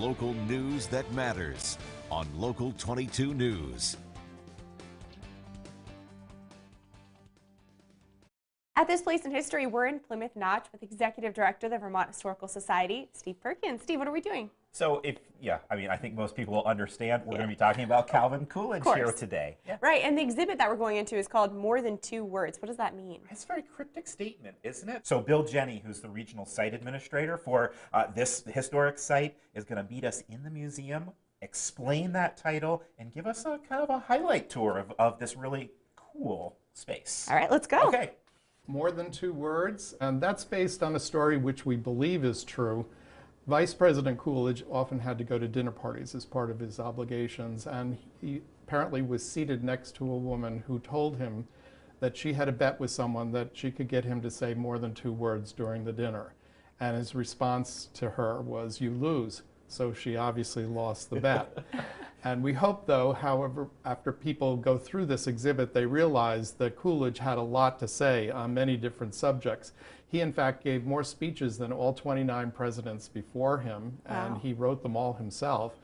Local news that matters on Local 22 News. At this place in history, we're in Plymouth Notch with Executive Director of the Vermont Historical Society, Steve Perkins. Steve, what are we doing? So I think most people will understand we're going to be talking about Calvin Coolidge here today. Yeah. Right, and the exhibit that we're going into is called More Than Two Words. What does that mean? It's a very cryptic statement, isn't it? So Bill Jenny, who's the regional site administrator for this historic site, is going to meet us in the museum, explain that title, and give us a kind of a highlight tour of this really cool space. All right, let's go. Okay. More Than Two Words, and that's based on a story which we believe is true. Vice President Coolidge often had to go to dinner parties as part of his obligations, and he apparently was seated next to a woman who told him that she had a bet with someone that she could get him to say more than 2 words during the dinner. And his response to her was, "You lose." So she obviously lost the bet. And we hope, though, however, after people go through this exhibit, they realize that Coolidge had a lot to say on many different subjects. He, in fact, gave more speeches than all 29 presidents before him, and he wrote them all himself.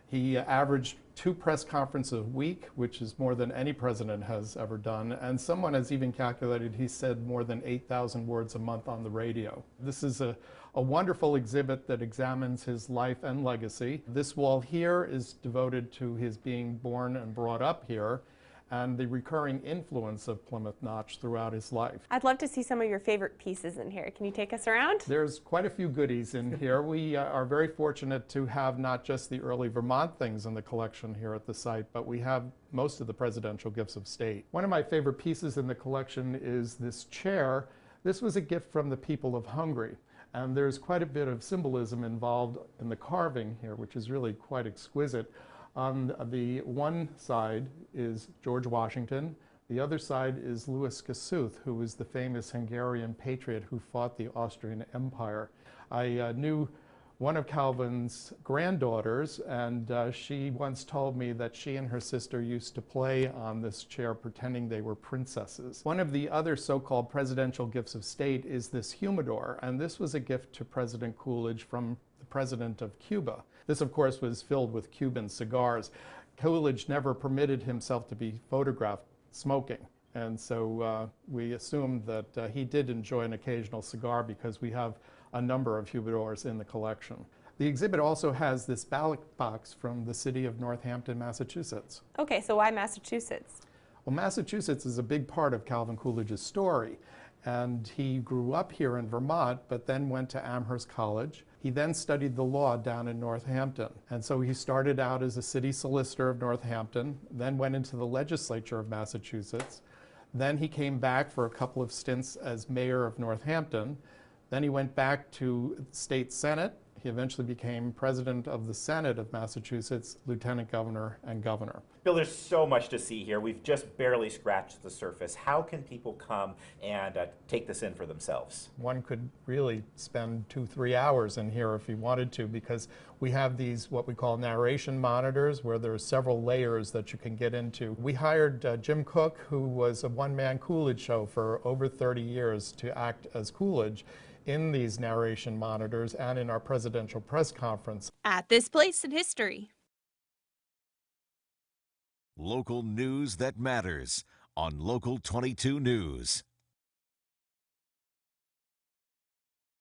He averaged 2 press conferences a week, which is more than any president has ever done. And someone has even calculated he said more than 8,000 words a month on the radio. This is a wonderful exhibit that examines his life and legacy. This wall here is devoted to his being born and brought up here, and the recurring influence of Plymouth Notch throughout his life. I'd love to see some of your favorite pieces in here. Can you take us around? There's quite a few goodies in here. We are very fortunate to have not just the early Vermont things in the collection here at the site, but we have most of the presidential gifts of state. One of my favorite pieces in the collection is this chair. This was a gift from the people of Hungary, and there's quite a bit of symbolism involved in the carving here, which is really quite exquisite. On the one side is George Washington. The other side is Louis Kossuth, who was the famous Hungarian patriot who fought the Austrian Empire. I knew one of Calvin's granddaughters, and she once told me that she and her sister used to play on this chair pretending they were princesses. One of the other so-called presidential gifts of state is this humidor, and this was a gift to President Coolidge from the president of Cuba. This, of course, was filled with Cuban cigars. Coolidge never permitted himself to be photographed smoking, and so we assumed that he did enjoy an occasional cigar because we have a number of humidors in the collection. The exhibit also has this ballot box from the city of Northampton, Massachusetts. Okay, so why Massachusetts? Well, Massachusetts is a big part of Calvin Coolidge's story. And he grew up here in Vermont, but then went to Amherst College. He then studied the law down in Northampton. And so he started out as a city solicitor of Northampton, then went into the legislature of Massachusetts. Then he came back for a couple of stints as mayor of Northampton. Then he went back to the state senate. He eventually became president of the Senate of Massachusetts, lieutenant governor, and governor. Bill, there's so much to see here. We've just barely scratched the surface. How can people come and take this in for themselves? One could really spend 2-3 hours in here if he wanted to, because we have these what we call narration monitors where there are several layers that you can get into. We hired Jim Cook, who was a one-man Coolidge show for over 30 years, to act as Coolidge in these narration monitors and in our presidential press conference. At this place in history. Local news that matters on Local 22 News.